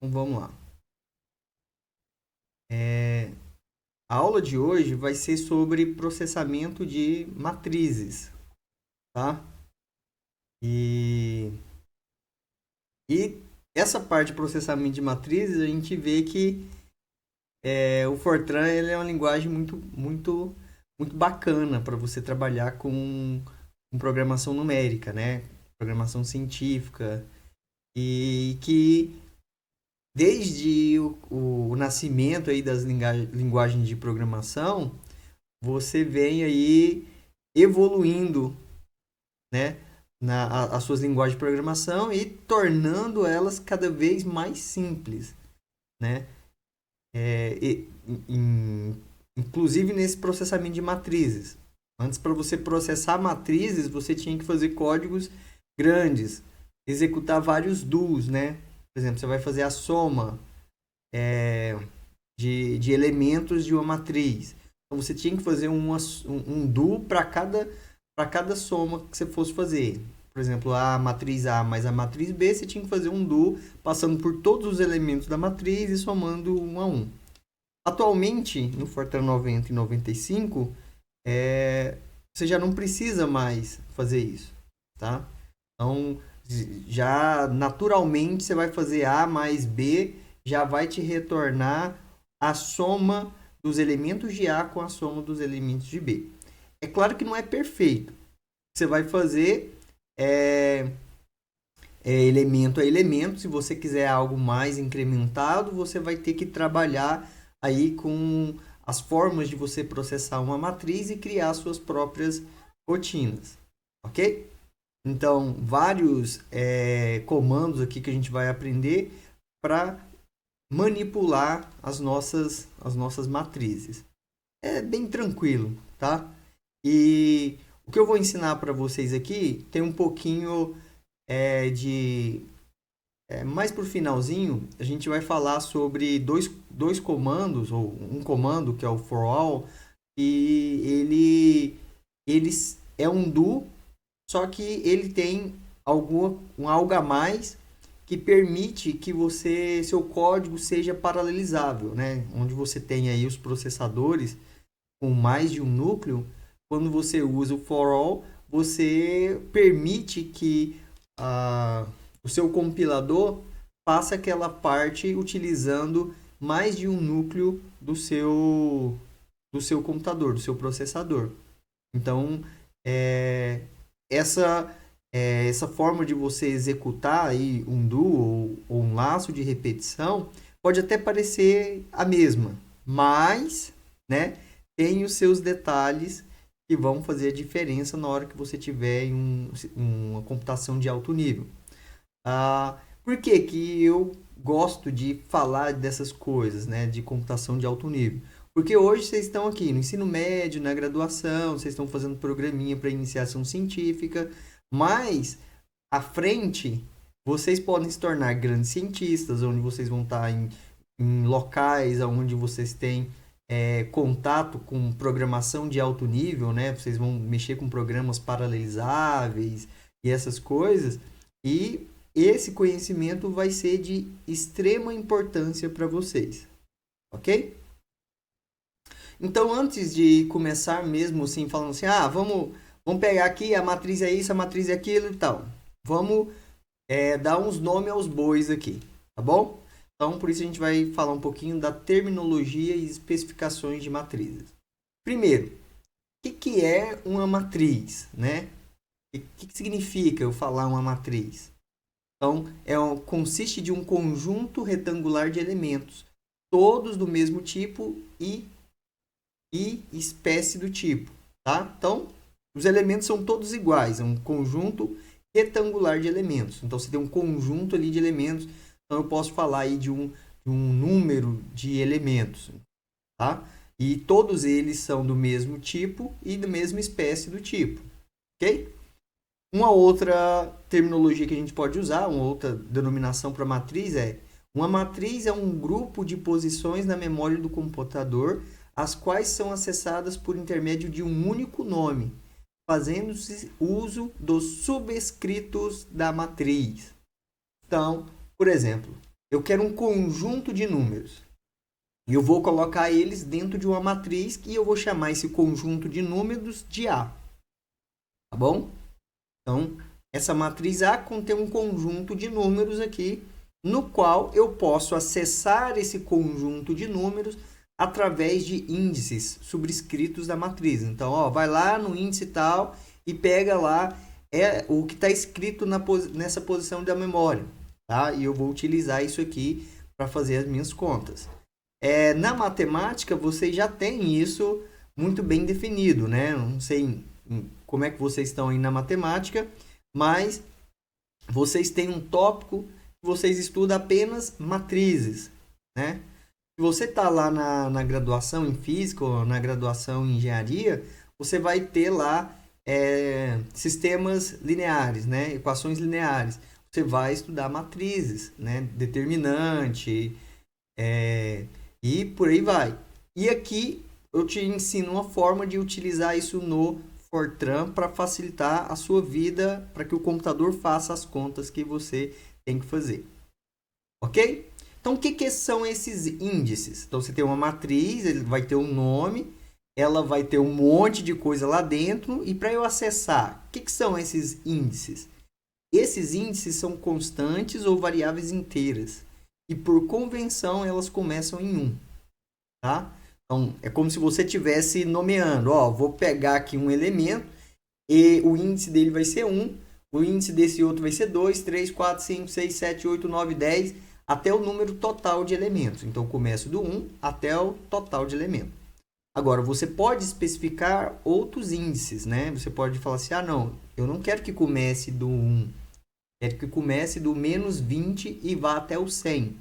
Então vamos lá. A aula de hoje vai ser sobre processamento de matrizes, tá? E, e essa parte de processamento de matrizes, a gente vê que o Fortran ele é uma linguagem muito bacana para você trabalhar com programação numérica, né? Programação científica. E que desde o nascimento aí das linguagens de programação, você vem aí evoluindo, né, as suas linguagens de programação e tornando elas cada vez mais simples, né? É, inclusive nesse processamento de matrizes. Antes, para você processar matrizes, você tinha que fazer códigos grandes, executar vários do's, né? Por exemplo, você vai fazer a soma de elementos de uma matriz. Então, você tinha que fazer um do para cada soma que você fosse fazer. Por exemplo, a matriz A mais a matriz B, você tinha que fazer um do passando por todos os elementos da matriz e somando um a um. Atualmente, no Fortran 90 e 95, você já não precisa mais fazer isso, tá? Então, já naturalmente você vai fazer A mais B, já vai te retornar a soma dos elementos de A com a soma dos elementos de B. É claro que não é perfeito. Você vai fazer é, elemento a elemento. Se você quiser algo mais incrementado, você vai ter que trabalhar aí com as formas de você processar uma matriz e criar suas próprias rotinas, ok? Então, vários comandos aqui que a gente vai aprender para manipular as nossas matrizes. É bem tranquilo, tá? E o que eu vou ensinar para vocês aqui tem um pouquinho de mais por finalzinho, a gente vai falar sobre dois comandos, ou um comando que é o for all, e ele é um do, só que ele tem algo a mais que permite que seu código seja paralelizável, né? Onde você tem aí os processadores com mais de um núcleo, quando você usa o for all, você permite que o seu compilador faça aquela parte utilizando mais de um núcleo do seu computador, do seu processador. Então, é, essa essa forma de você executar aí um do ou um laço de repetição pode até parecer a mesma, mas, né, tem os seus detalhes que vão fazer a diferença na hora que você tiver em uma computação de alto nível. Por que que eu gosto de falar dessas coisas, né, de computação de alto nível? Porque hoje vocês estão aqui no ensino médio, na graduação, vocês estão fazendo programinha para iniciação científica, mas à frente vocês podem se tornar grandes cientistas, onde vocês vão estar em locais onde vocês têm contato com programação de alto nível, né? Vocês vão mexer com programas paralelizáveis e essas coisas, e esse conhecimento vai ser de extrema importância para vocês, ok? Então, antes de começar mesmo assim, falando assim, vamos pegar aqui, a matriz é isso, a matriz é aquilo e tal. Vamos dar uns nomes aos bois aqui, tá bom? Então, por isso a gente vai falar um pouquinho da terminologia e especificações de matrizes. Primeiro, o que é uma matriz, né? O que significa eu falar uma matriz? Então, consiste de um conjunto retangular de elementos, todos do mesmo tipo e espécie do tipo, tá? Então, os elementos são todos iguais, é um conjunto retangular de elementos. Então, você tem um conjunto ali de elementos, então eu posso falar aí de um número de elementos, tá? E todos eles são do mesmo tipo e da mesma espécie do tipo, ok? Uma outra terminologia que a gente pode usar, uma outra denominação para matriz uma matriz é um grupo de posições na memória do computador, as quais são acessadas por intermédio de um único nome, fazendo-se uso dos subscritos da matriz. Então, por exemplo, eu quero um conjunto de números. E eu vou colocar eles dentro de uma matriz e eu vou chamar esse conjunto de números de A. Tá bom? Então, essa matriz A contém um conjunto de números aqui, no qual eu posso acessar esse conjunto de números através de índices subscritos da matriz. Então, ó, vai lá no índice tal e pega lá o que está escrito nessa posição da memória. Tá? E eu vou utilizar isso aqui para fazer as minhas contas. Na matemática, você já tem isso muito bem definido, né? Não sei como é que vocês estão aí na matemática, mas vocês têm um tópico que vocês estudam apenas matrizes, né? Se você está lá na graduação em física ou na graduação em engenharia, você vai ter lá sistemas lineares, né? Equações lineares. Você vai estudar matrizes, né? Determinante, e por aí vai. E aqui eu te ensino uma forma de utilizar isso no Fortran para facilitar a sua vida, para que o computador faça as contas que você tem que fazer. Ok? Então, o que são esses índices? Então, você tem uma matriz, ele vai ter um nome, ela vai ter um monte de coisa lá dentro, e para eu acessar, o que são esses índices? Esses índices são constantes ou variáveis inteiras, e por convenção elas começam em 1. Tá? Então, é como se você estivesse nomeando, ó, vou pegar aqui um elemento e o índice dele vai ser 1, o índice desse outro vai ser 2, 3, 4, 5, 6, 7, 8, 9, 10, até o número total de elementos. Então, eu começo do 1 até o total de elementos. Agora, você pode especificar outros índices, né? Você pode falar assim, não, eu não quero que comece do 1, quero que comece do menos 20 e vá até o 100.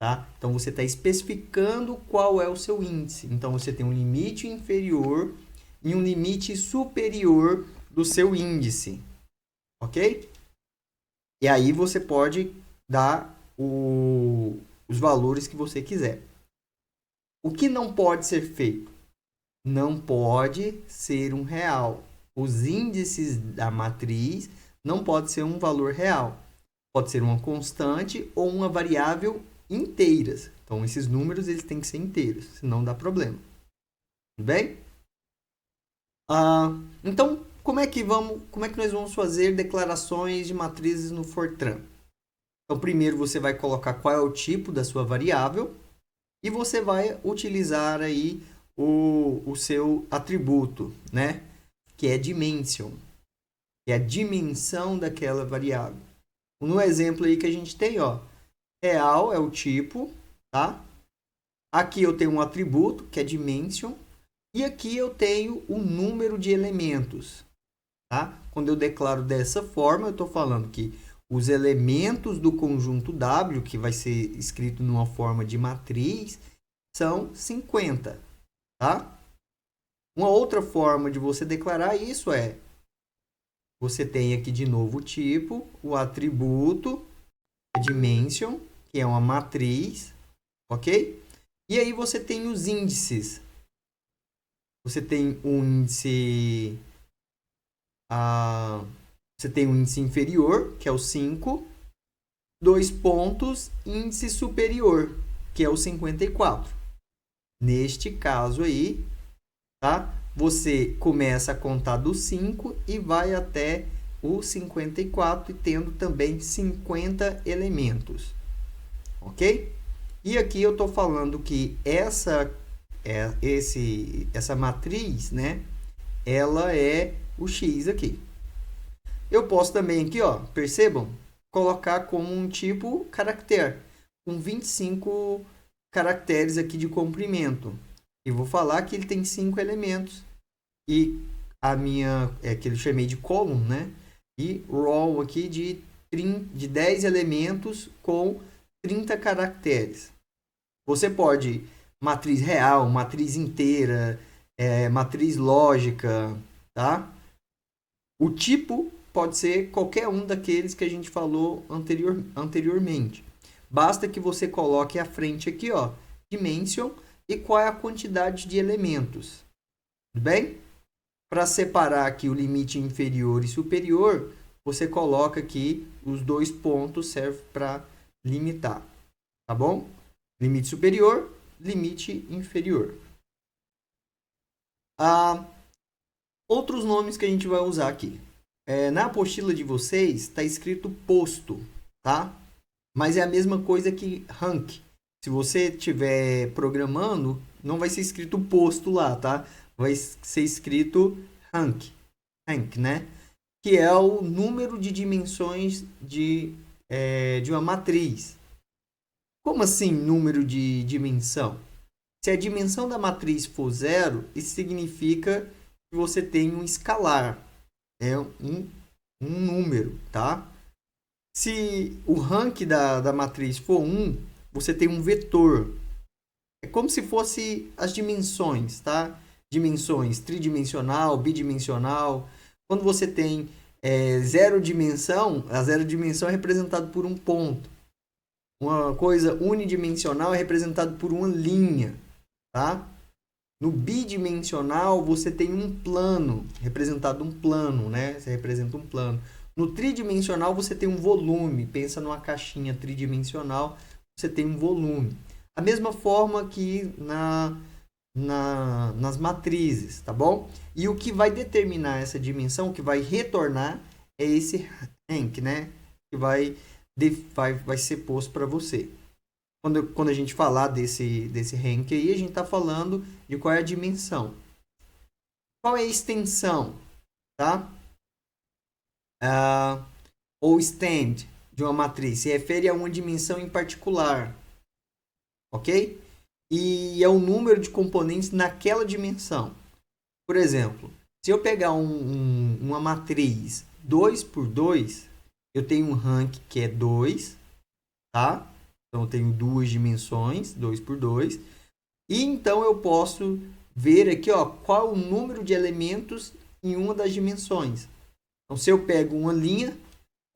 Tá? Então, você está especificando qual é o seu índice. Então, você tem um limite inferior e um limite superior do seu índice. Ok? E aí, você pode dar os valores que você quiser. O que não pode ser feito? Não pode ser um real. Os índices da matriz não pode ser um valor real. Pode ser uma constante ou uma variável inteiras. Então, esses números eles têm que ser inteiros, senão dá problema. Tudo bem? Então, como é que nós vamos fazer declarações de matrizes no Fortran? Então, primeiro você vai colocar qual é o tipo da sua variável e você vai utilizar aí o seu atributo, né? Que é dimension, que é a dimensão daquela variável. No exemplo aí que a gente tem, ó, real é o tipo, tá? Aqui eu tenho um atributo, que é dimension, e aqui eu tenho o número de elementos, tá? Quando eu declaro dessa forma, eu estou falando que os elementos do conjunto W, que vai ser escrito numa forma de matriz, são 50, tá? Uma outra forma de você declarar isso é, você tem aqui de novo o tipo, o atributo, a dimension, que é uma matriz, ok? E aí você tem os índices. Você tem um índice, você tem um índice inferior, que é o 5, 2 pontos, índice superior, que é o 54. Neste caso aí, tá? Você começa a contar do 5 e vai até o 54, tendo também 50 elementos. Ok? E aqui eu estou falando que essa matriz, né? Ela é o X aqui. Eu posso também aqui, ó, percebam, colocar como um tipo caractere, com 25 caracteres aqui de comprimento. E vou falar que ele tem 5 elementos. E a minha, que eu chamei de column, né? E row aqui de 10 elementos com 30 caracteres. Você pode matriz real, matriz inteira, matriz lógica, tá? O tipo pode ser qualquer um daqueles que a gente falou anteriormente. Basta que você coloque à frente aqui, ó, dimension e qual é a quantidade de elementos. Tudo bem? Para separar aqui o limite inferior e superior, você coloca aqui os 2 pontos, serve para limitar, tá bom? Limite superior, limite inferior. Outros nomes que a gente vai usar aqui. Na apostila de vocês está escrito posto, tá? Mas é a mesma coisa que rank. Se você estiver programando, não vai ser escrito posto lá, tá? Vai ser escrito rank, né? Que é o número de dimensões de uma matriz. Como assim número de dimensão? Se a dimensão da matriz for 0, isso significa que você tem um escalar. É um número, tá? Se o rank da matriz for 1, você tem um vetor. É como se fosse as dimensões, tá? Dimensões tridimensional, bidimensional. Quando você tem zero dimensão, a zero dimensão é representada por um ponto. Uma coisa unidimensional é representada por uma linha, tá? No bidimensional, você tem um plano, representado um plano, né? Você representa um plano. No tridimensional, você tem um volume. Pensa numa caixinha tridimensional, você tem um volume. A mesma forma que nas matrizes, tá bom? E o que vai determinar essa dimensão, o que vai retornar, é esse rank, né? Que vai ser posto para você. Quando a gente falar desse rank aí, a gente está falando de qual é a dimensão. Qual é a extensão, tá? Ou stand de uma matriz se refere a uma dimensão em particular, ok? E é o número de componentes naquela dimensão. Por exemplo, se eu pegar uma matriz 2 por 2, eu tenho um rank que é 2, tá? Então eu tenho duas dimensões, 2 por 2. E então eu posso ver aqui, ó, qual é o número de elementos em uma das dimensões. Então se eu pego uma linha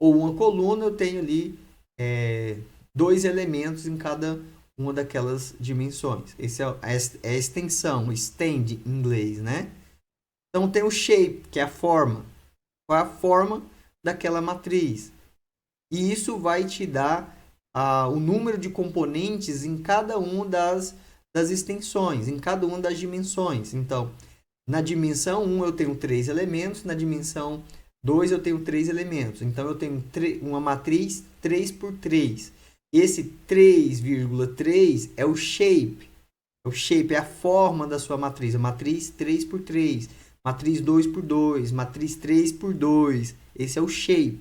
ou uma coluna, eu tenho ali 2 elementos em cada uma daquelas dimensões. Essa é a extensão, stand em inglês, né? Então tem o shape, que é a forma. Qual é a forma daquela matriz? E isso vai te dar o número de componentes em cada uma das extensões, em cada uma das dimensões. Então, na dimensão 1 eu tenho 3 elementos, na dimensão 2 eu tenho 3 elementos. Então, eu tenho uma matriz 3 por 3. Esse 3,3 é o shape. O shape é a forma da sua matriz. A matriz 3 por 3, matriz 2 por 2, matriz 3 por 2. Esse é o shape,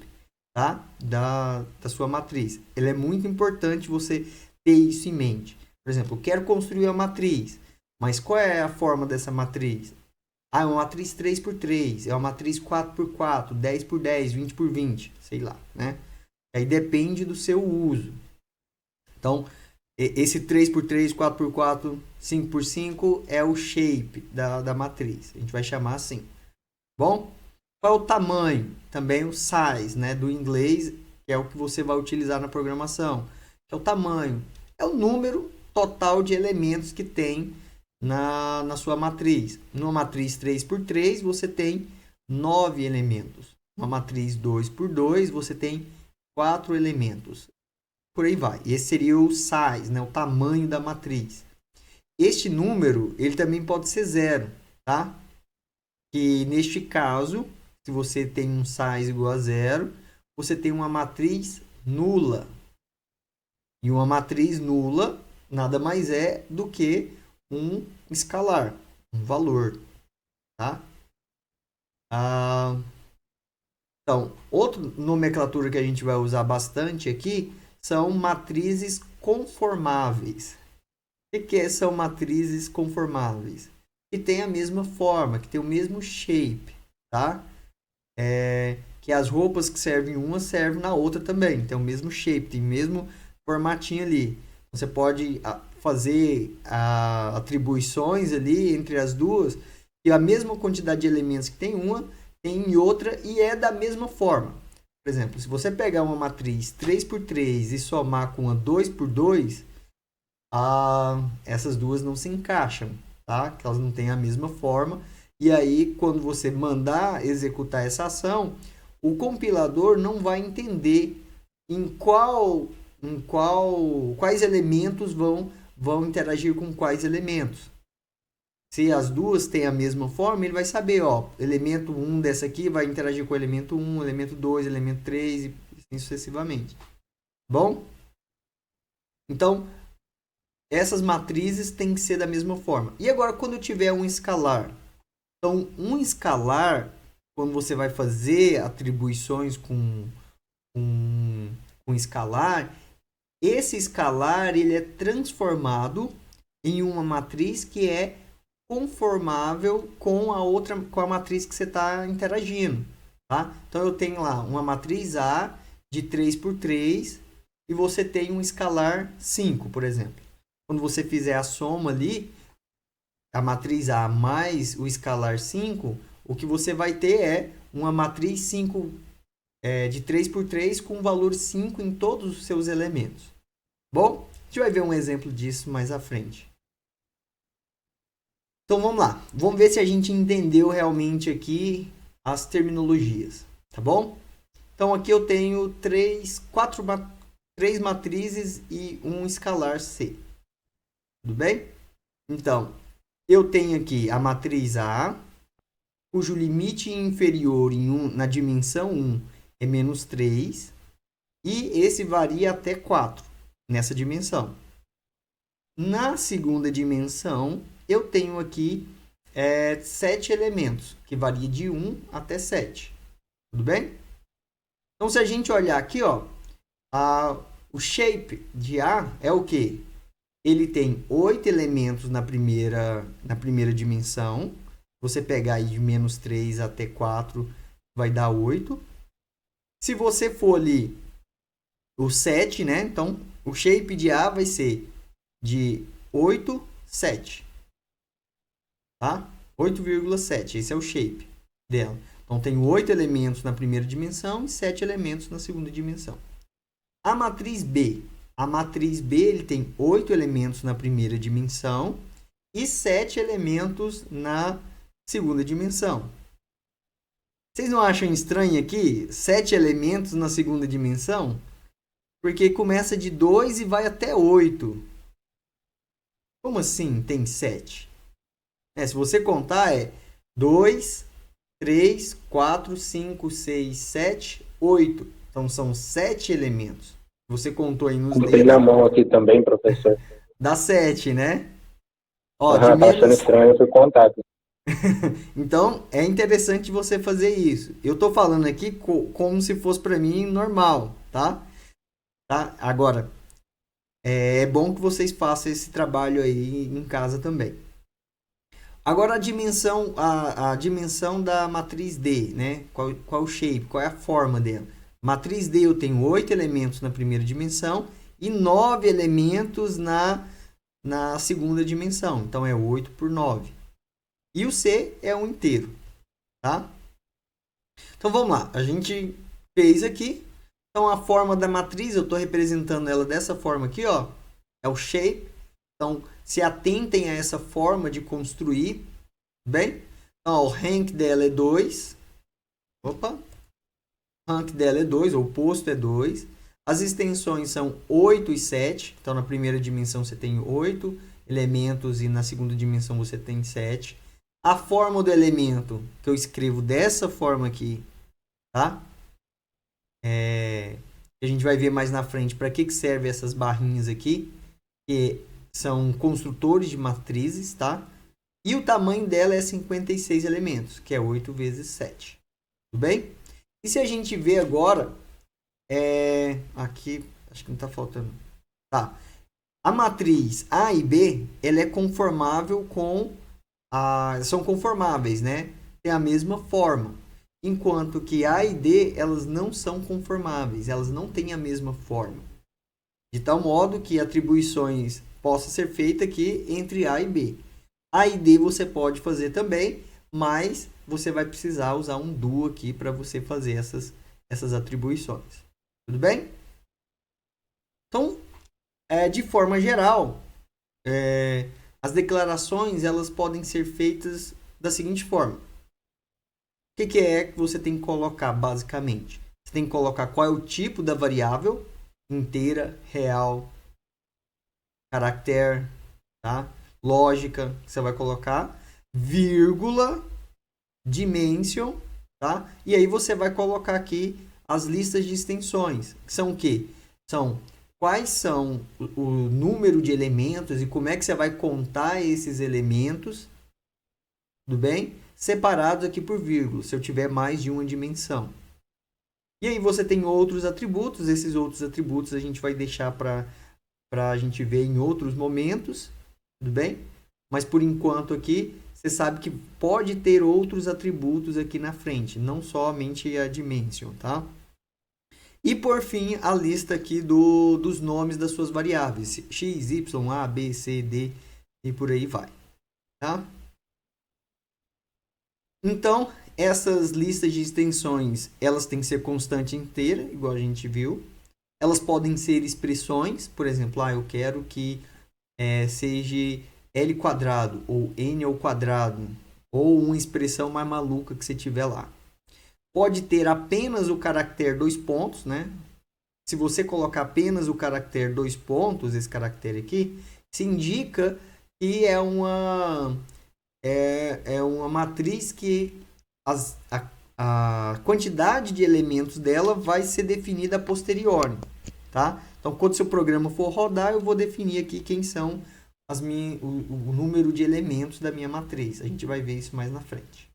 tá? da sua matriz. Ele é muito importante você ter isso em mente. Por exemplo, eu quero construir uma matriz, mas qual é a forma dessa matriz? É uma matriz 3 por 3, é uma matriz 4 por 4, 10 por 10, 20 por 20, sei lá, né? Aí depende do seu uso. Então, esse 3 por 3, 4 por 4, 5 por 5 é o shape da matriz. A gente vai chamar assim. Bom, qual é o tamanho? Também o size, né? Do inglês, que é o que você vai utilizar na programação. É o tamanho. É o número total de elementos que tem na sua matriz. Numa matriz 3 por 3, você tem 9 elementos. Uma matriz 2 por 2, você tem 4 elementos. Por aí vai. Esse seria o size, né? O tamanho da matriz. Este número, ele também pode ser 0, tá? Que neste caso, se você tem um size igual a 0, você tem uma matriz nula. E uma matriz nula nada mais é do que um escalar, um valor, tá? Então, outra nomenclatura que a gente vai usar bastante aqui são matrizes conformáveis. O que são matrizes conformáveis? Que tem a mesma forma, que tem o mesmo shape, tá? Que as roupas que servem em uma servem na outra também, tem o mesmo shape, tem o mesmo formatinho ali. Você pode fazer atribuições ali entre as duas, e a mesma quantidade de elementos que tem uma, tem em outra, e é da mesma forma. Por exemplo, se você pegar uma matriz 3 por 3 e somar com uma 2 por 2, essas duas não se encaixam, tá? Que elas não têm a mesma forma. E aí, quando você mandar executar essa ação, o compilador não vai entender em qual quais elementos vão interagir com quais elementos. Se as duas têm a mesma forma, ele vai saber, ó, elemento 1 dessa aqui vai interagir com o elemento 1, elemento 2, elemento 3 e assim sucessivamente. Bom? Então, essas matrizes têm que ser da mesma forma. E agora, quando eu tiver um escalar? Então, um escalar, quando você vai fazer atribuições com escalar, esse escalar ele é transformado em uma matriz que é conformável com a matriz que você está interagindo. Tá? Então, eu tenho lá uma matriz A de 3 por 3 e você tem um escalar 5, por exemplo. Quando você fizer a soma ali, a matriz A mais o escalar 5, o que você vai ter é uma matriz 5 de 3 por 3 com valor 5 em todos os seus elementos. Bom, a gente vai ver um exemplo disso mais à frente. Então vamos lá, vamos ver se a gente entendeu realmente aqui as terminologias, tá bom? Então aqui eu tenho três matrizes e um escalar C. Tudo bem? Então, eu tenho aqui a matriz A, cujo limite inferior na dimensão 1 é menos 3, e esse varia até 4 nessa dimensão. Na segunda dimensão, eu tenho aqui 7 elementos, que varia de 1 até 7. Tudo bem? Então, se a gente olhar aqui, ó, o shape de A é o quê? Ele tem 8 elementos na primeira dimensão. Você pegar aí de menos 3 até 4, vai dar 8. Se você for ali o 7, né? Então, o shape de A vai ser de 8, 7. Tá? 8,7. Esse é o shape dela. Então, tem 8 elementos na primeira dimensão e 7 elementos na segunda dimensão. A matriz B. A matriz B ele tem 8 elementos na primeira dimensão e 7 elementos na segunda dimensão. Vocês não acham estranho aqui 7 elementos na segunda dimensão? Porque começa de 2 e vai até 8. Como assim tem 7? Se você contar, é 2, 3, 4, 5, 6, 7, 8. Então, são 7 elementos. Você contou aí nos dedos. Tem na mão aqui também, professor. Dá 7, né? Ó, Tá achando estranho, eu fui contado. Então, é interessante você fazer isso. Eu tô falando aqui como se fosse para mim normal, tá? Agora, é bom que vocês façam esse trabalho aí em casa também. Agora, a dimensão da matriz D, né? Qual o shape, qual é a forma dela? Matriz D eu tenho 8 elementos na primeira dimensão e 9 elementos na segunda dimensão. Então, é 8 por 9. E o C é um inteiro, tá? Então, vamos lá. A gente fez aqui. Então, a forma da matriz, eu estou representando ela dessa forma aqui, ó. É o shape. Então, se atentem a essa forma de construir, bem? Então, ó, o rank dela é 2. Opa! O rank dela é 2, o oposto é 2. As extensões são 8 e 7. Então, na primeira dimensão você tem 8 elementos e na segunda dimensão você tem 7. A forma do elemento que eu escrevo dessa forma aqui, tá? A gente vai ver mais na frente para que serve essas barrinhas aqui, que são construtores de matrizes, tá? E o tamanho dela é 56 elementos, que é 8 vezes 7. Tudo bem? E se a gente ver agora, aqui, acho que não está faltando. Tá. A matriz A e B, ela é conformável são conformáveis, né? Tem a mesma forma. Enquanto que A e D, elas não são conformáveis, elas não têm a mesma forma. De tal modo que atribuições possam ser feitas aqui entre A e B. A e D você pode fazer também, mas você vai precisar usar um do aqui para você fazer essas atribuições. Tudo bem? Então, de forma geral, as declarações elas podem ser feitas da seguinte forma. O que você tem que colocar, basicamente? Você tem que colocar qual é o tipo da variável, inteira, real, caractere, tá? Lógica, que você vai colocar, vírgula, dimension, tá? E aí você vai colocar aqui as listas de extensões, que são o quê? São quais são o número de elementos e como é que você vai contar esses elementos, tudo bem? Separados aqui por vírgula, se eu tiver mais de uma dimensão. E aí você tem outros atributos, esses outros atributos a gente vai deixar para a gente ver em outros momentos, tudo bem? Mas por enquanto aqui, você sabe que pode ter outros atributos aqui na frente, não somente a dimension, tá? E por fim, a lista aqui dos nomes das suas variáveis, x, y, a, b, c, d e por aí vai, tá? Então, essas listas de extensões, elas têm que ser constante inteira, igual a gente viu. Elas podem ser expressões, por exemplo, eu quero que seja L quadrado, ou N ao quadrado, ou uma expressão mais maluca que você tiver lá. Pode ter apenas o caractere 2 pontos, né? Se você colocar apenas o caractere 2 pontos, esse caractere aqui, se indica que é uma matriz que a quantidade de elementos dela vai ser definida a posteriori, tá? Então, quando seu programa for rodar, eu vou definir aqui quem são o número de elementos da minha matriz. A gente vai ver isso mais na frente.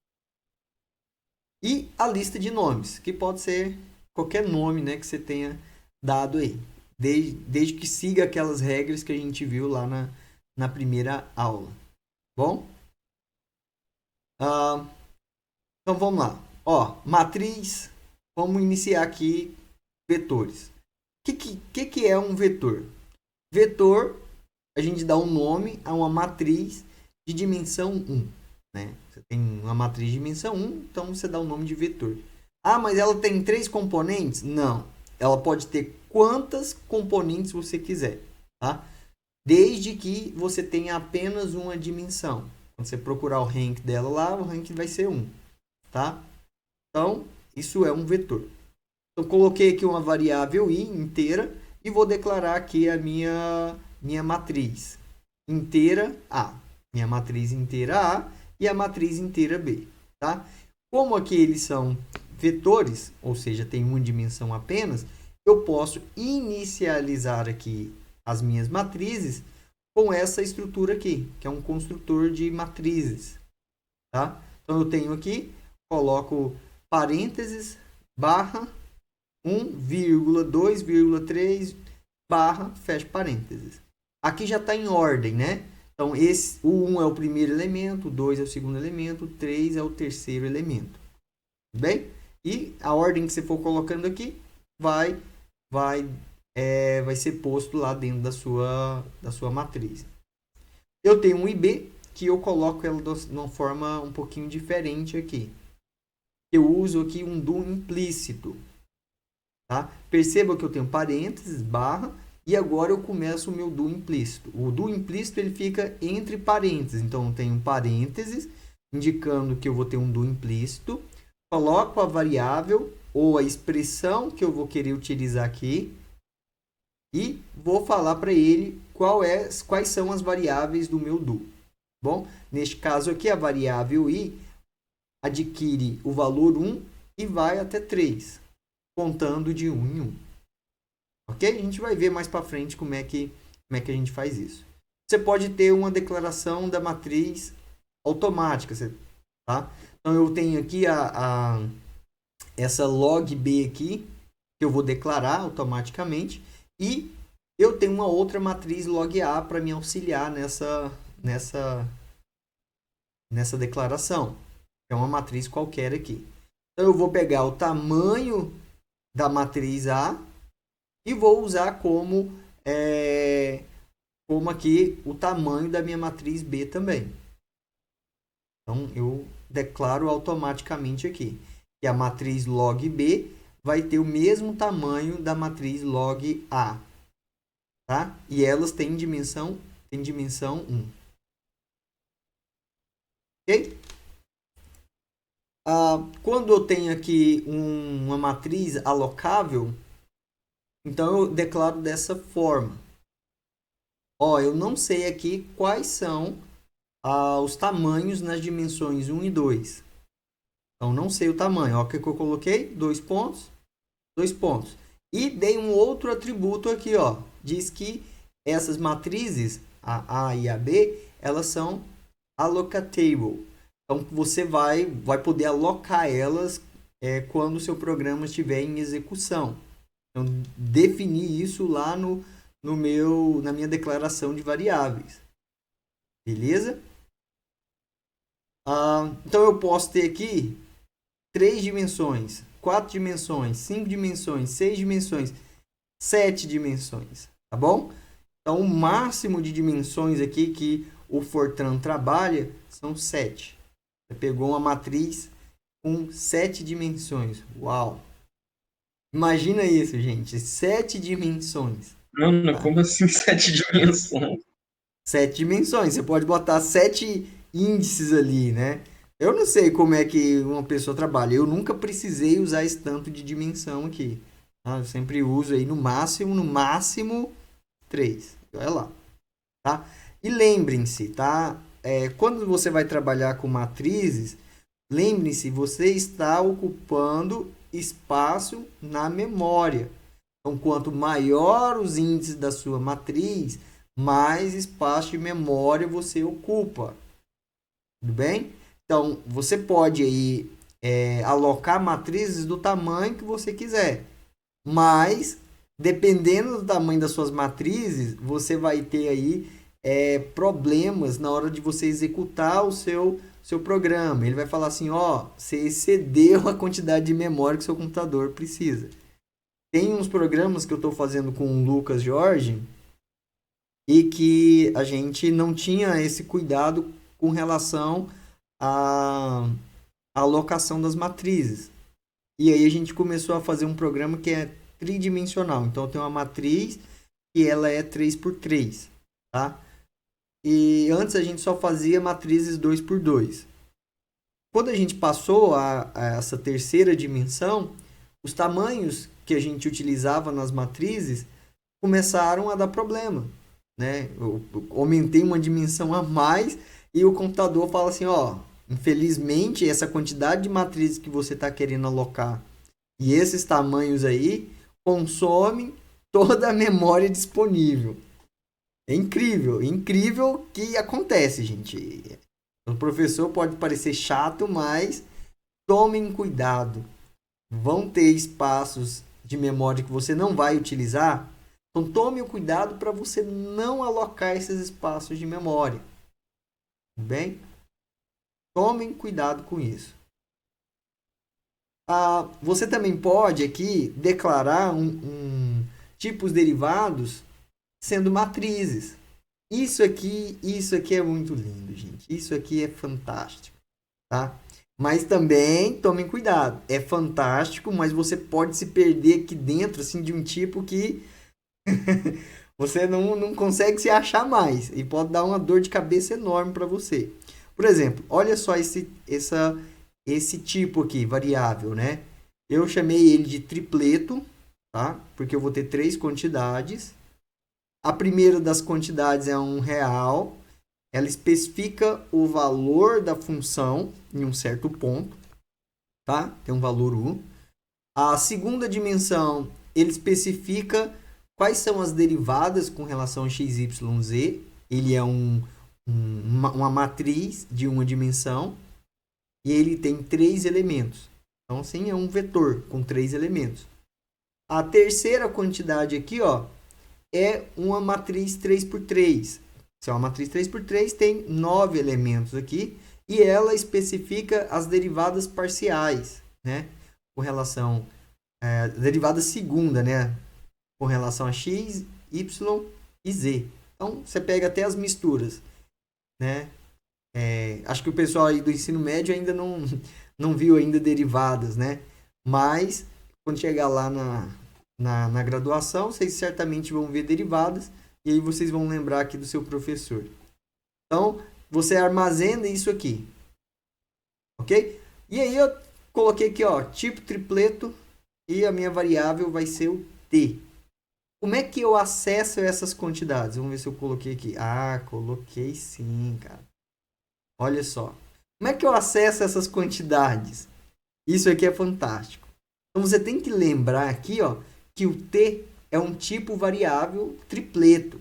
E a lista de nomes, que pode ser qualquer nome, né, que você tenha dado aí. Desde que siga aquelas regras que a gente viu lá na primeira aula. Bom? Então vamos lá. Matriz. Vamos iniciar aqui vetores. O que é um vetor? Vetor, a gente dá um nome a uma matriz de dimensão 1. Né? Você tem uma matriz de dimensão 1, então você dá o nome de vetor. Mas ela tem 3 componentes? Não. Ela pode ter quantas componentes você quiser. Tá? Desde que você tenha apenas uma dimensão. Quando você procurar o rank dela lá, o rank vai ser 1. Tá? Então, isso é um vetor. Então, coloquei aqui uma variável i inteira e vou declarar aqui a minha matriz inteira A. Minha matriz inteira A e a matriz inteira B. Tá? Como aqui eles são vetores, ou seja, tem uma dimensão apenas, eu posso inicializar aqui as minhas matrizes com essa estrutura aqui, que é um construtor de matrizes. Tá? Então, eu tenho aqui, coloco parênteses, barra, 1,2,3, barra, fecha parênteses. Aqui já está em ordem, né? Então, o 1 é o primeiro elemento, o 2 é o segundo elemento, o 3 é o terceiro elemento. Tudo bem? E a ordem que você for colocando aqui vai ser posto lá dentro da sua matriz. Eu tenho um IB, que eu coloco ela de uma forma um pouquinho diferente aqui. Eu uso aqui um do implícito. Tá? Perceba que eu tenho parênteses, barra, e agora eu começo o meu do implícito. O do implícito ele fica entre parênteses. Então, eu tenho parênteses, indicando que eu vou ter um do implícito. Coloco a variável ou a expressão que eu vou querer utilizar aqui. E vou falar para ele quais são as variáveis do meu do. Bom, neste caso aqui, a variável i adquire o valor 1 e vai até 3, contando de 1 em 1. Ok? A gente vai ver mais para frente como é que a gente faz isso. Você pode ter uma declaração da matriz automática. Tá? Então, eu tenho aqui essa log B aqui, que eu vou declarar automaticamente. E eu tenho uma outra matriz log A para me auxiliar nessa declaração. É uma matriz qualquer aqui. Então, eu vou pegar o tamanho da matriz A e vou usar como aqui o tamanho da minha matriz B também. Então, eu declaro automaticamente aqui que a matriz log B vai ter o mesmo tamanho da matriz log A. Tá? E elas têm dimensão 1. Ok? Quando eu tenho aqui uma matriz alocável, Então eu declaro dessa forma. Ó, eu não sei aqui quais são os tamanhos nas dimensões 1 e 2. Então não sei o tamanho. Ó, o que eu coloquei? 2 pontos, 2 pontos. E dei um outro atributo aqui, ó. Diz que essas matrizes, a A e a B, elas são allocatable. Então você vai poder alocar elas quando o seu programa estiver em execução. Então definir isso lá na minha declaração de variáveis. Beleza? Então eu posso ter aqui 3 dimensões, 4 dimensões, 5 dimensões, 6 dimensões, 7 dimensões, tá bom? Então o máximo de dimensões aqui que o Fortran trabalha são 7. Você pegou uma matriz com 7 dimensões. Uau! Imagina isso, gente. 7 dimensões. Mano, Tá? como assim 7 dimensões? 7 dimensões. Você pode botar 7 índices ali, né? Eu não sei como é que uma pessoa trabalha. Eu nunca precisei usar esse tanto de dimensão aqui. Tá? Eu sempre uso aí no máximo 3. Olha lá. Tá? E lembrem-se, tá? Quando você vai trabalhar com matrizes, lembre-se, você está ocupando espaço na memória. Então, quanto maior os índices da sua matriz, mais espaço de memória você ocupa. Tudo bem? Então, você pode aí alocar matrizes do tamanho que você quiser. Mas, dependendo do tamanho das suas matrizes, você vai ter aí problemas na hora de você executar o seu programa. Ele vai falar assim, ó, você excedeu a quantidade de memória que o seu computador precisa. Tem uns programas que eu estou fazendo com o Lucas Jorge e que a gente não tinha esse cuidado com relação à alocação das matrizes. E aí a gente começou a fazer um programa que é tridimensional. Então tem uma matriz e ela é 3x3, tá? E antes a gente só fazia matrizes 2x2. Quando a gente passou a essa terceira dimensão, os tamanhos que a gente utilizava nas matrizes começaram a dar problema, né? Eu aumentei uma dimensão a mais e o computador fala assim, ó, infelizmente essa quantidade de matrizes que você está querendo alocar e esses tamanhos aí consomem toda a memória disponível. É incrível que acontece, gente. O professor pode parecer chato, mas tomem cuidado. Vão ter espaços de memória que você não vai utilizar. Então tome o cuidado para você não alocar esses espaços de memória. Tudo bem? Tomem cuidado com isso. Você também pode aqui declarar tipos derivados sendo matrizes. Isso aqui é muito lindo, gente. Isso aqui é fantástico, tá? Mas também tomem cuidado. É fantástico, mas você pode se perder aqui dentro assim de um tipo que você não consegue se achar mais e pode dar uma dor de cabeça enorme para você. Por exemplo, olha só esse tipo aqui, variável, né? Eu chamei ele de tripleto, tá? Porque eu vou ter 3 quantidades. A primeira das quantidades é R$1. Ela especifica o valor da função em um certo ponto, tá? Tem um valor U. A segunda dimensão, ele especifica quais são as derivadas com relação a x, y, z. Ele é uma matriz de uma dimensão e ele tem 3 elementos. Então, assim, é um vetor com 3 elementos. A terceira quantidade aqui, ó, é uma matriz 3x3. Se é uma matriz 3x3, tem 9 elementos aqui. E ela especifica as derivadas parciais, né? Com relação a derivada segunda, né? Com relação a x, y e z. Então, você pega até as misturas, né? Acho que o pessoal aí do ensino médio ainda não viu ainda derivadas, né? Mas, quando chegar lá na graduação, vocês certamente vão ver derivadas e aí vocês vão lembrar aqui do seu professor. Então, você armazena isso aqui. Ok? E aí eu coloquei aqui, ó, tipo tripleto e a minha variável vai ser o t. Como é que eu acesso essas quantidades? Vamos ver se eu coloquei aqui. Ah, coloquei sim, cara. Olha só. Como é que eu acesso essas quantidades? Isso aqui é fantástico. Então você tem que lembrar aqui, ó, que o t é um tipo variável tripleto.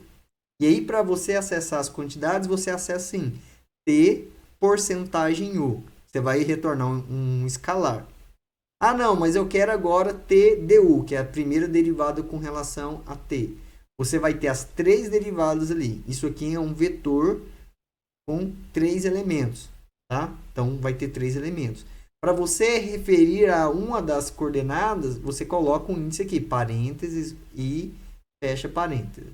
E aí para você acessar as quantidades, você acessa assim, t porcentagem u. Você vai retornar um escalar. Ah, não, mas eu quero agora t du, que é a primeira derivada com relação a t. Você vai ter as três derivadas ali. Isso aqui é um vetor com 3 elementos, tá? Então, vai ter 3 elementos. Para você referir a uma das coordenadas, você coloca um índice aqui, parênteses e fecha parênteses.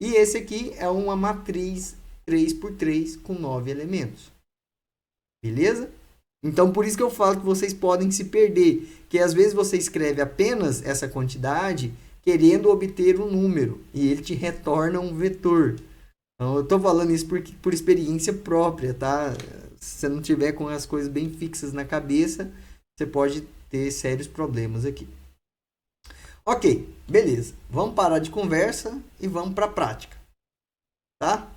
E esse aqui é uma matriz 3x3 com 9 elementos. Beleza? Então, por isso que eu falo que vocês podem se perder. Que às vezes você escreve apenas essa quantidade querendo obter um número. E ele te retorna um vetor. Então, eu estou falando isso por experiência própria, tá? Se você não tiver com as coisas bem fixas na cabeça, você pode ter sérios problemas aqui. Ok, beleza. Vamos parar de conversa e vamos para a prática. Tá?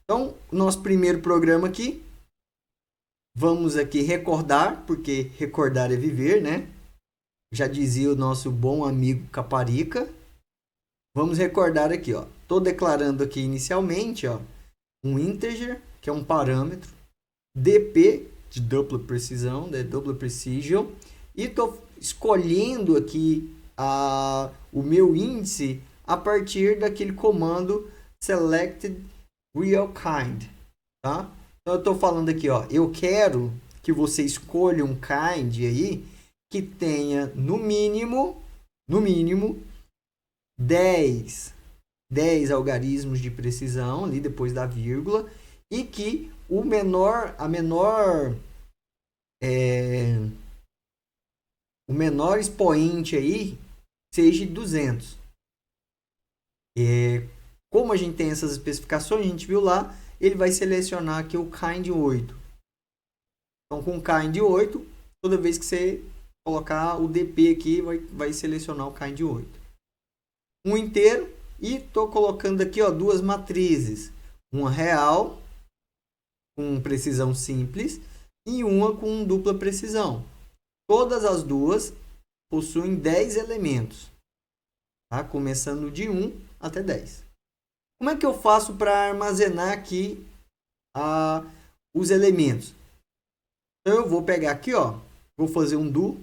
Então, nosso primeiro programa aqui. Vamos aqui recordar, porque recordar é viver, né? Já dizia o nosso bom amigo Caparica. Vamos recordar aqui, ó. Estou declarando aqui inicialmente, ó, um integer, que é um parâmetro, dp, de dupla precisão, né? Double precision, e estou escolhendo aqui o meu índice a partir daquele comando selected real kind, tá? Então eu estou falando aqui, ó, eu quero que você escolha um kind aí que tenha no mínimo 10 algarismos de precisão ali depois da vírgula e que o menor expoente aí seja 200. Como a gente tem essas especificações, a gente viu lá, ele vai selecionar aqui o kind 8. Então, com o kind 8, toda vez que você colocar o dp aqui, vai selecionar o kind 8. Um inteiro, e estou colocando aqui, ó, duas matrizes. Uma real, com precisão simples, e uma com dupla precisão. Todas as duas possuem 10 elementos, tá? Começando de 1 até 10. Como é que eu faço para armazenar aqui os elementos? Então, eu vou pegar aqui, ó, vou fazer um do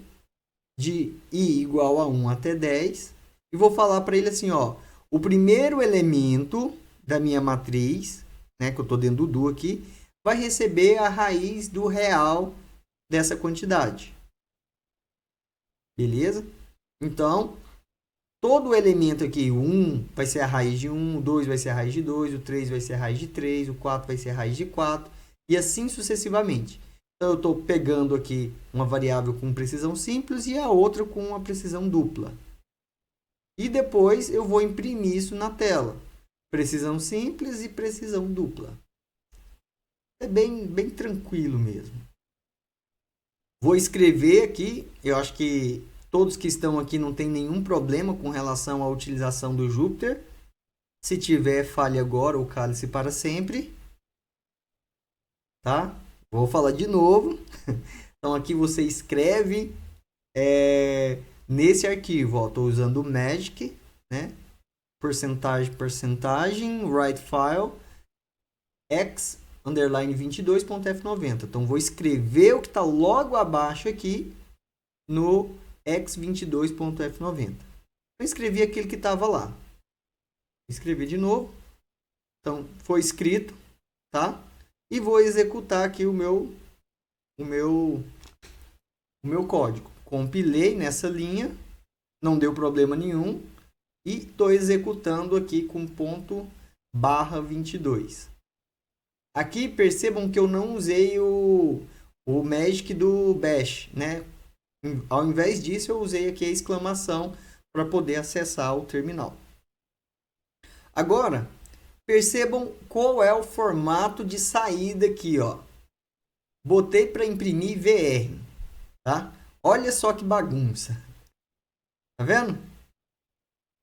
de i igual a 1 até 10 e vou falar para ele assim, ó, o primeiro elemento da minha matriz, né, que eu estou dentro do do aqui, vai receber a raiz do real dessa quantidade. Beleza? Então, todo elemento aqui, o 1 vai ser a raiz de 1, o 2 vai ser a raiz de 2, o 3 vai ser a raiz de 3, o 4 vai ser a raiz de 4, e assim sucessivamente. Então, eu estou pegando aqui uma variável com precisão simples e a outra com uma precisão dupla. E depois eu vou imprimir isso na tela. Precisão simples e precisão dupla. É bem tranquilo mesmo. Vou escrever aqui, eu acho que todos que estão aqui não tem nenhum problema com relação à utilização do Jupyter. Se tiver, fale agora ou cale-se para sempre. Tá? Vou falar de novo. Então, aqui você escreve nesse arquivo. Estou usando o Magic, né? Porcentagem, write file, x, underline 22.f90. Então, vou escrever o que está logo abaixo aqui no x22.f90. Eu escrevi aquele que estava lá. Escrevi de novo. Então, foi escrito, tá? E vou executar aqui o meu código. Compilei nessa linha, não deu problema nenhum. E estou executando aqui com ponto /22. Aqui percebam que eu não usei o Magic do Bash, né? Ao invés disso, eu usei aqui a exclamação para poder acessar o terminal. Agora, percebam qual é o formato de saída aqui, ó. Botei para imprimir VR, tá? Olha só que bagunça. Tá vendo?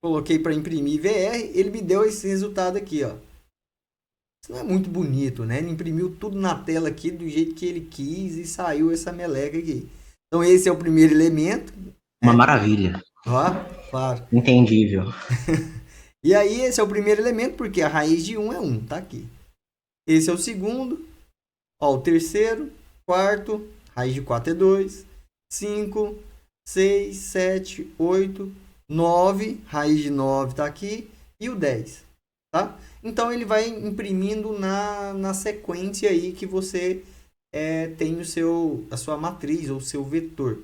Coloquei para imprimir VR, ele me deu esse resultado aqui, ó. Isso não é muito bonito, né? Ele imprimiu tudo na tela aqui do jeito que ele quis e saiu essa meleca aqui. Então esse é o primeiro elemento, Uma né? maravilha. Ó, claro. Entendível. E aí esse é o primeiro elemento, porque a raiz de 1 é 1, tá aqui. Esse é o segundo. Ó, o terceiro, quarto, raiz de 4 é 2. 5, 6, 7, 8, 9, raiz de 9 tá aqui. E o 10, tá? Então ele vai imprimindo na sequência aí que você tem a sua matriz ou seu vetor.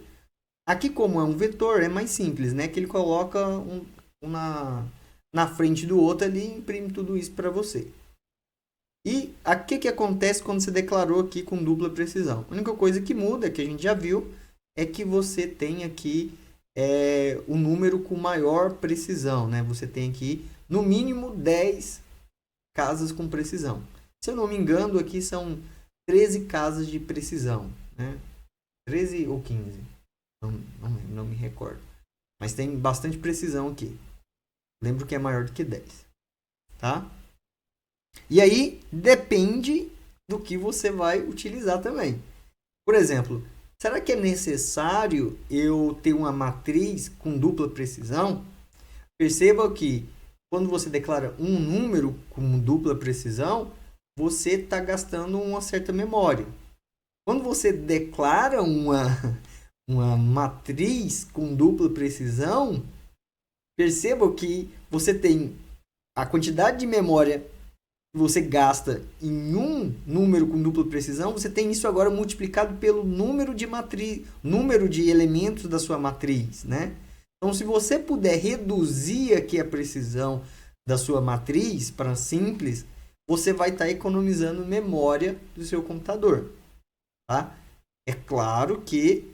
Aqui, como é um vetor, é mais simples, né? Que ele coloca um na frente do outro ali e imprime tudo isso para você. E o que acontece quando você declarou aqui com dupla precisão? A única coisa que muda, que a gente já viu, é que você tem aqui o número com maior precisão, né? Você tem aqui, no mínimo, 10 casas com precisão. Se eu não me engano, aqui são 13 casas de precisão, né? 13 ou 15. Não me recordo. Mas tem bastante precisão aqui. Lembro que é maior do que 10. Tá? E aí, depende do que você vai utilizar também. Por exemplo, será que é necessário eu ter uma matriz com dupla precisão? Perceba que quando você declara um número com dupla precisão, você está gastando uma certa memória. Quando você declara uma matriz com dupla precisão, perceba que você tem a quantidade de memória que você gasta em um número com dupla precisão, você tem isso agora multiplicado pelo número de elementos da sua matriz, né? Então, se você puder reduzir aqui a precisão da sua matriz para simples, você vai estar economizando memória do seu computador, tá? É claro que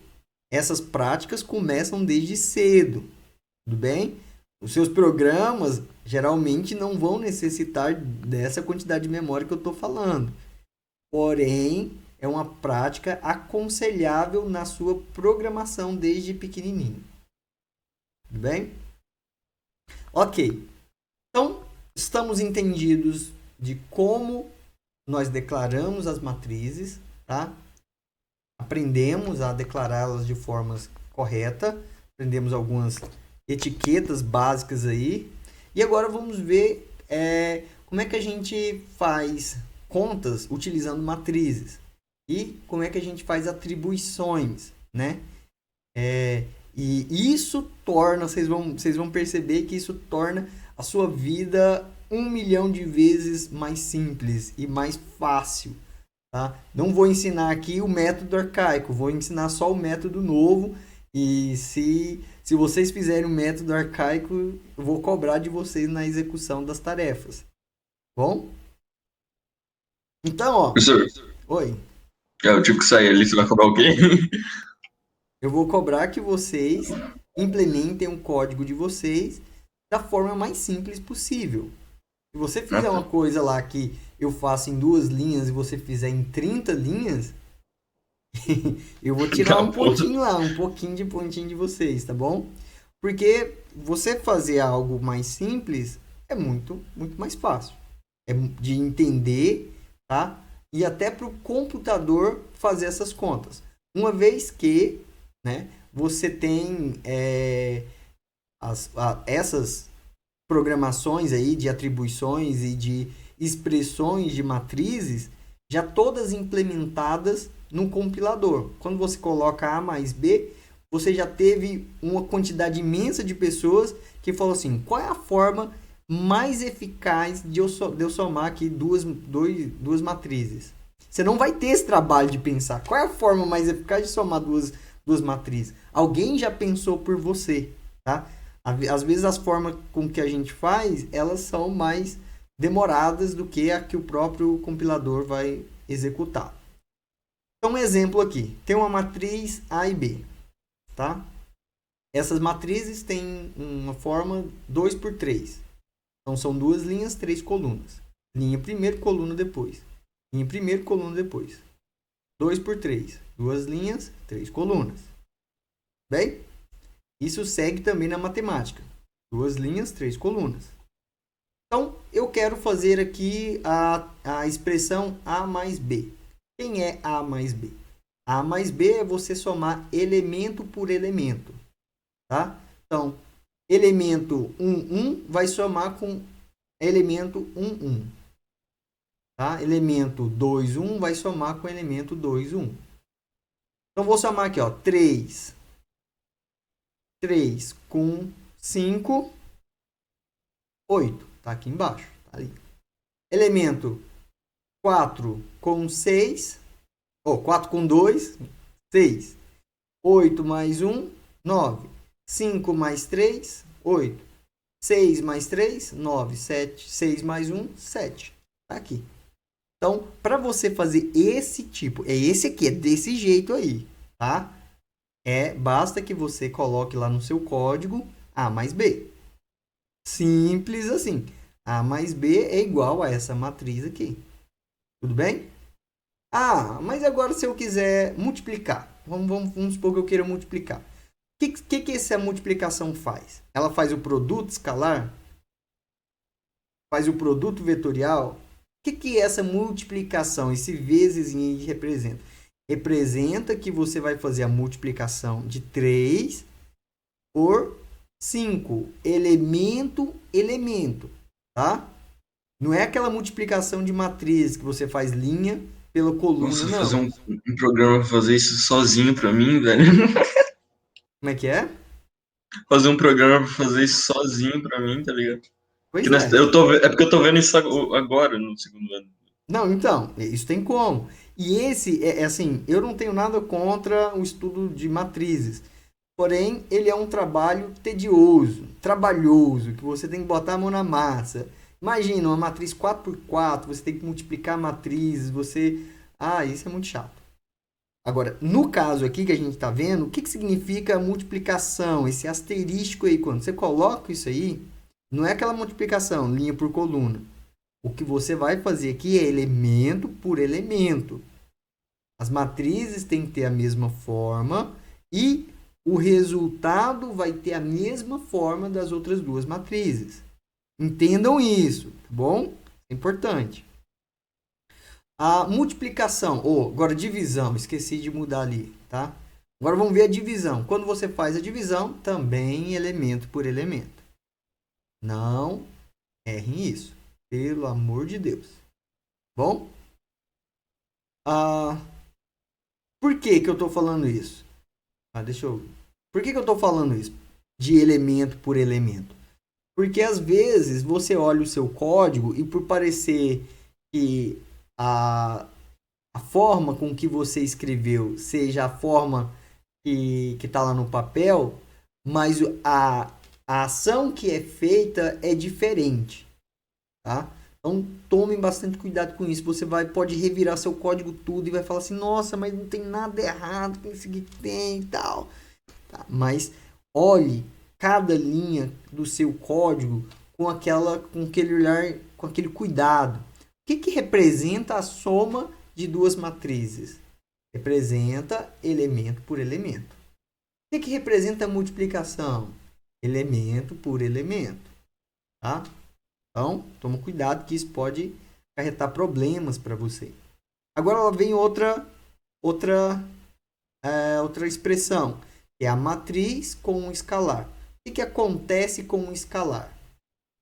essas práticas começam desde cedo, tudo bem? Os seus programas geralmente não vão necessitar dessa quantidade de memória que eu estou falando. Porém, é uma prática aconselhável na sua programação desde pequenininho. Tudo bem? Ok. Então, estamos entendidos de como nós declaramos as matrizes, tá? Aprendemos a declará-las de forma correta. Aprendemos algumas etiquetas básicas aí. E agora vamos ver como é que a gente faz contas utilizando matrizes. E como é que a gente faz atribuições, né? E isso torna, vocês vão perceber que isso torna a sua vida 1 milhão de vezes mais simples e mais fácil. Tá? Não vou ensinar aqui o método arcaico, vou ensinar só o método novo. E se vocês fizerem o método arcaico, eu vou cobrar de vocês na execução das tarefas. Bom? Então, ó. Professor, Oi. eu tive que sair ali, você vai cobrar o quê? Eu vou cobrar que vocês implementem o código de vocês da forma mais simples possível. Se você fizer uma coisa lá que eu faço em 2 linhas e você fizer em 30 linhas, eu vou tirar um pouquinho lá, um pouquinho de pontinho de vocês, tá bom? Porque você fazer algo mais simples é muito, muito mais fácil. É de entender, tá? E até para o computador fazer essas contas. Uma vez que, né, você tem essas programações aí de atribuições e de expressões de matrizes já todas implementadas no compilador. Quando você coloca A mais B, você já teve uma quantidade imensa de pessoas que falou assim, qual é a forma mais eficaz de eu somar aqui duas matrizes? Você não vai ter esse trabalho de pensar qual é a forma mais eficaz de somar duas matrizes. Alguém já pensou por você, tá? Às vezes as formas com que a gente faz, elas são mais demoradas do que a que o próprio compilador vai executar. Então, um exemplo aqui. Tem uma matriz A e B, tá? Essas matrizes têm uma forma 2 por 3. Então, são 2 linhas, 3 colunas. Linha primeiro, coluna depois. Linha primeiro, coluna depois. 2 por 3. 2 linhas, 3 colunas. Bem? Isso segue também na matemática. 2 linhas, 3 colunas. Então, eu quero fazer aqui a expressão A mais B. Quem é A mais B? A mais B é você somar elemento por elemento. Tá? Então, elemento 1 vai somar com elemento 1. Tá? Elemento 2 vai somar com elemento 2 Então, vou somar aqui, ó, 3 com 5, 8. Tá aqui embaixo. Tá ali. Elemento 4 com 6. 4 com 2, 6. 8 mais 1, 9. 5 mais 3, 8. 6 mais 3, 9. 7. 6 mais 1, 7. Tá aqui. Então, para você fazer esse tipo, é esse aqui, é desse jeito aí, tá? Basta que você coloque lá no seu código A mais B. Simples assim. A mais B é igual a essa matriz aqui. Tudo bem? Ah, mas agora se eu quiser multiplicar. Vamos supor que eu queira multiplicar. O que essa multiplicação faz? Ela faz o produto escalar? Faz o produto vetorial? O que essa multiplicação, esse vezes aí representa? Representa que você vai fazer a multiplicação de 3 por 5. Elemento. Tá? Não é aquela multiplicação de matriz que você faz linha pela coluna, Nossa, não. fazer um programa pra fazer isso sozinho pra mim, velho. Como é que é? Fazer um programa pra fazer isso sozinho pra mim, tá ligado? Pois Que é. é porque eu tô vendo isso agora, no segundo ano. Não, então, isso tem como. E esse, assim, eu não tenho nada contra o estudo de matrizes. Porém, ele é um trabalho tedioso, trabalhoso, que você tem que botar a mão na massa. Imagina, uma matriz 4x4, você tem que multiplicar matrizes, isso é muito chato. Agora, no caso aqui que a gente está vendo, o que significa a multiplicação? Esse asterístico aí, quando você coloca isso aí, não é aquela multiplicação, linha por coluna. O que você vai fazer aqui é elemento por elemento. As matrizes têm que ter a mesma forma e o resultado vai ter a mesma forma das outras duas matrizes. Entendam isso, tá bom? É importante. A multiplicação, agora divisão, esqueci de mudar ali, tá? Agora vamos ver a divisão. Quando você faz a divisão, também elemento por elemento. Não errem isso, pelo amor de Deus. Bom? Por que eu estou falando isso? Por que eu estou falando isso? De elemento por elemento. Porque às vezes você olha o seu código e por parecer que a forma com que você escreveu seja a forma que está lá no papel, mas a ação que é feita é diferente. Tá? Então tomem bastante cuidado com isso. Você pode revirar seu código tudo e vai falar assim, nossa, mas não tem nada errado com isso que tem e tal. Tá? Mas olhe cada linha do seu código com aquele olhar, com aquele cuidado. O que representa a soma de duas matrizes? Representa elemento por elemento. O que representa a multiplicação? Elemento por elemento. Tá? Então, toma cuidado que isso pode acarretar problemas para você. Agora vem outra expressão, que é a matriz com o escalar. O que acontece com o escalar?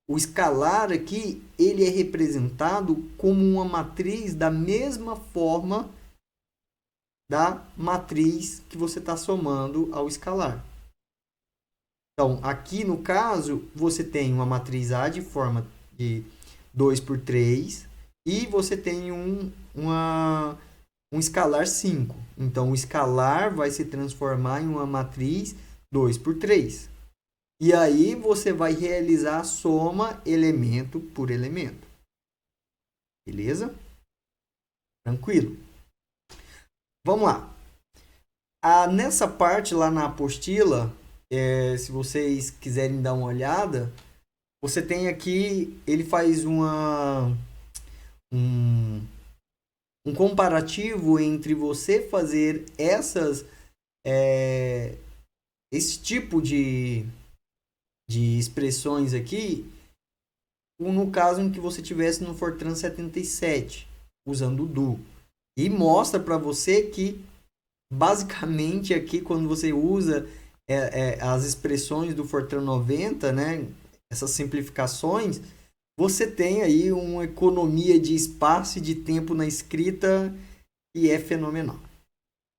O escalar aqui, ele é representado como uma matriz da mesma forma da matriz que você está somando ao escalar. Então, aqui no caso, você tem uma matriz A de forma de 2 por 3 e você tem um escalar 5. Então, o escalar vai se transformar em uma matriz 2 por 3. E aí, você vai realizar a soma elemento por elemento. Beleza? Tranquilo? Vamos lá. Nessa parte lá na apostila, se vocês quiserem dar uma olhada, você tem aqui, ele faz um comparativo entre você fazer esse tipo de expressões aqui, no caso em que você tivesse no Fortran 77, usando o do. E mostra para você que, basicamente, aqui, quando você usa as expressões do Fortran 90, né, essas simplificações, você tem aí uma economia de espaço e de tempo na escrita que é fenomenal.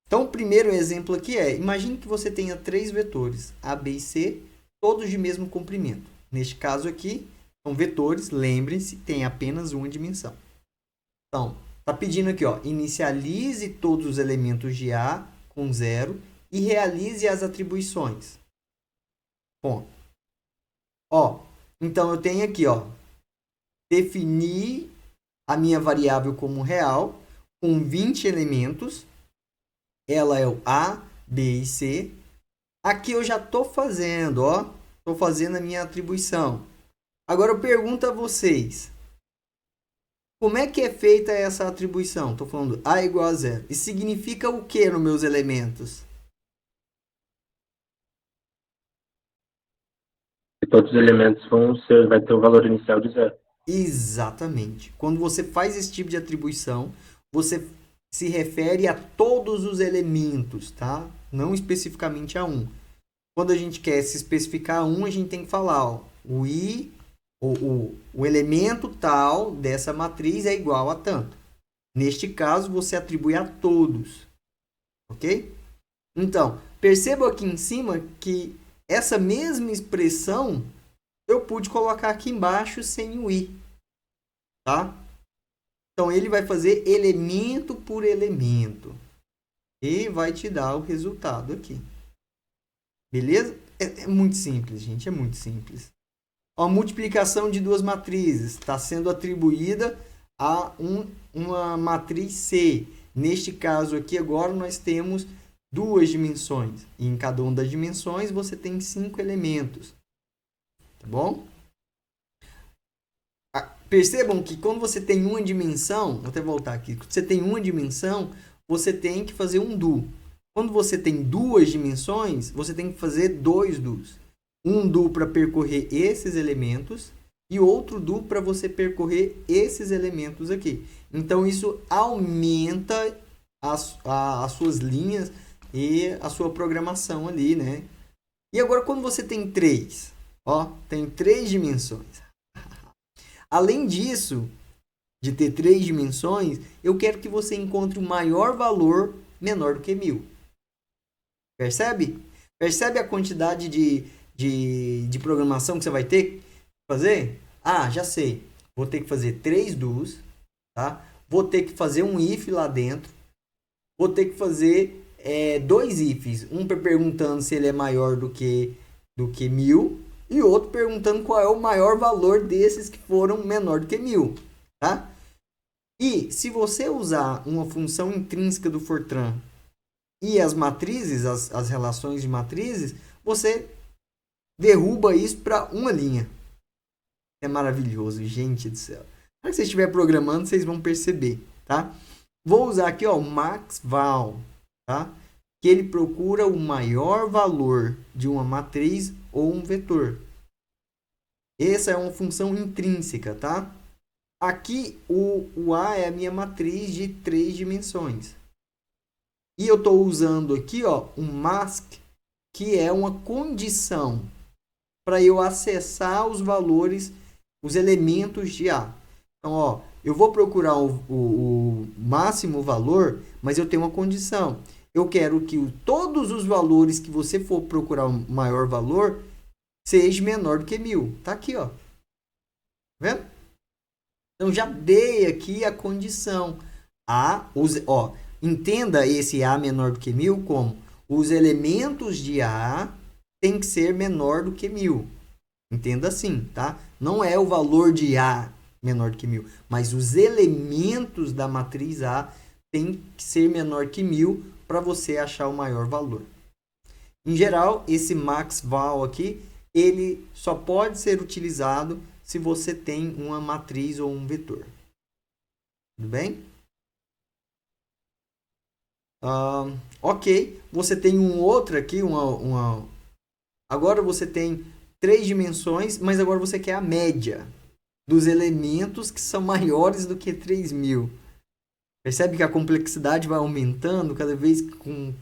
Então, o primeiro exemplo aqui imagine que você tenha 3 vetores, A, B e C, todos de mesmo comprimento. Neste caso aqui, são vetores, lembrem-se, tem apenas uma dimensão. Então, está pedindo aqui, inicialize todos os elementos de A com 0 e realize as atribuições. Bom, então eu tenho aqui, definir a minha variável como real com 20 elementos. Ela é o A, B e C. Aqui eu já estou fazendo, estou fazendo a minha atribuição. Agora eu pergunto a vocês, como é que é feita essa atribuição? Estou falando A igual a 0. Isso significa o que nos meus elementos? Se todos os elementos vão ser, vai ter o valor inicial de 0. Exatamente. Quando você faz esse tipo de atribuição, você se refere a todos os elementos, tá? Não especificamente a um. Quando a gente quer se especificar a um, a gente tem que falar, o elemento tal dessa matriz é igual a tanto. Neste caso, você atribui a todos. Ok? Então, perceba aqui em cima que essa mesma expressão eu pude colocar aqui embaixo sem o i. Tá? Então, ele vai fazer elemento por elemento. E vai te dar o resultado aqui. Beleza? É muito simples, gente. É muito simples. A multiplicação de duas matrizes está sendo atribuída a uma matriz C. Neste caso aqui, agora, nós temos 2 dimensões. E em cada uma das dimensões, você tem 5 elementos. Tá bom? Percebam que quando você tem uma dimensão, vou até voltar aqui, quando você tem uma dimensão, você tem que fazer um do. Quando você tem 2 dimensões, você tem que fazer 2 dos. Um do para percorrer esses elementos e outro do para você percorrer esses elementos aqui. Então, isso aumenta as suas linhas e a sua programação ali, né? E agora, quando você tem 3, tem 3 dimensões. Além disso, de ter 3 dimensões, eu quero que você encontre o maior valor menor do que 1000. Percebe? Percebe a quantidade de programação que você vai ter que fazer? Ah, já sei. Vou ter que fazer 3 dos, tá? Vou ter que fazer um if lá dentro. Vou ter que fazer 2 ifs. Um perguntando se ele é maior do que 1000. E outro perguntando qual é o maior valor desses que foram menor do que 1000. Tá? E se você usar uma função intrínseca do Fortran e as matrizes, as relações de matrizes, você derruba isso para uma linha. É maravilhoso, gente do céu. Na hora que você estiver programando, vocês vão perceber, tá? Vou usar aqui, o maxval, tá? Que ele procura o maior valor de uma matriz ou um vetor. Essa é uma função intrínseca, tá? Aqui, o A é a minha matriz de 3 dimensões. E eu estou usando aqui, um mask, que é uma condição para eu acessar os valores, os elementos de A. Então, eu vou procurar o máximo valor, mas eu tenho uma condição. Eu quero que todos os valores que você for procurar o maior valor seja menor do que 1000. Tá aqui, Tá vendo? Então, já dei aqui a condição. Entenda esse A menor do que 1000 como os elementos de A tem que ser menor do que 1000. Entenda assim, tá? Não é o valor de A menor do que 1000, mas os elementos da matriz A tem que ser menor que 1000 para você achar o maior valor. Em geral, esse maxval aqui, ele só pode ser utilizado se você tem uma matriz ou um vetor. Tudo bem? Ok. Você tem um outro aqui, uma Agora você tem 3 dimensões, mas agora você quer a média dos elementos que são maiores do que 3.000. Percebe que a complexidade vai aumentando cada vez que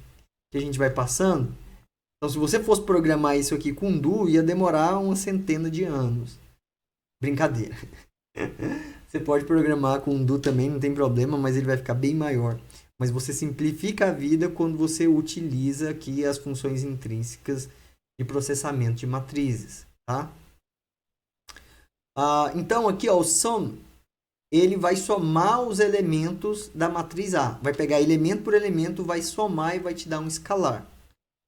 a gente vai passando? Então, se você fosse programar isso aqui com do, ia demorar uma centena de anos. Brincadeira. Você pode programar com do também, não tem problema, mas ele vai ficar bem maior. Mas você simplifica a vida quando você utiliza aqui as funções intrínsecas de processamento de matrizes, tá? Então, aqui, ó, o sum, ele vai somar os elementos da matriz A. Vai pegar elemento por elemento, vai somar e vai te dar um escalar.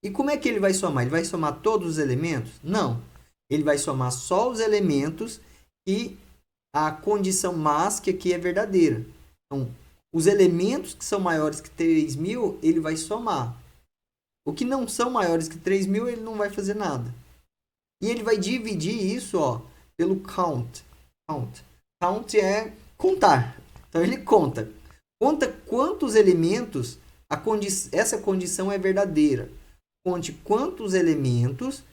E como é que ele vai somar? Ele vai somar todos os elementos? Não. Ele vai somar só os elementos e a condição mask aqui é verdadeira. Então, os elementos que são maiores que 3.000, ele vai somar. O que não são maiores que 3.000, ele não vai fazer nada. E ele vai dividir isso, ó, pelo count. Count é contar. Então, ele conta. Conta quantos elementos essa condição é verdadeira. Conte quantos elementos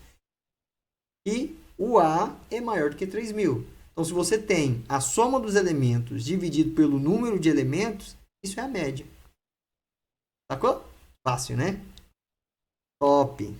e o A é maior do que 3.000. Então, se você tem a soma dos elementos dividido pelo número de elementos, isso é a média. Sacou? Fácil, né? Top.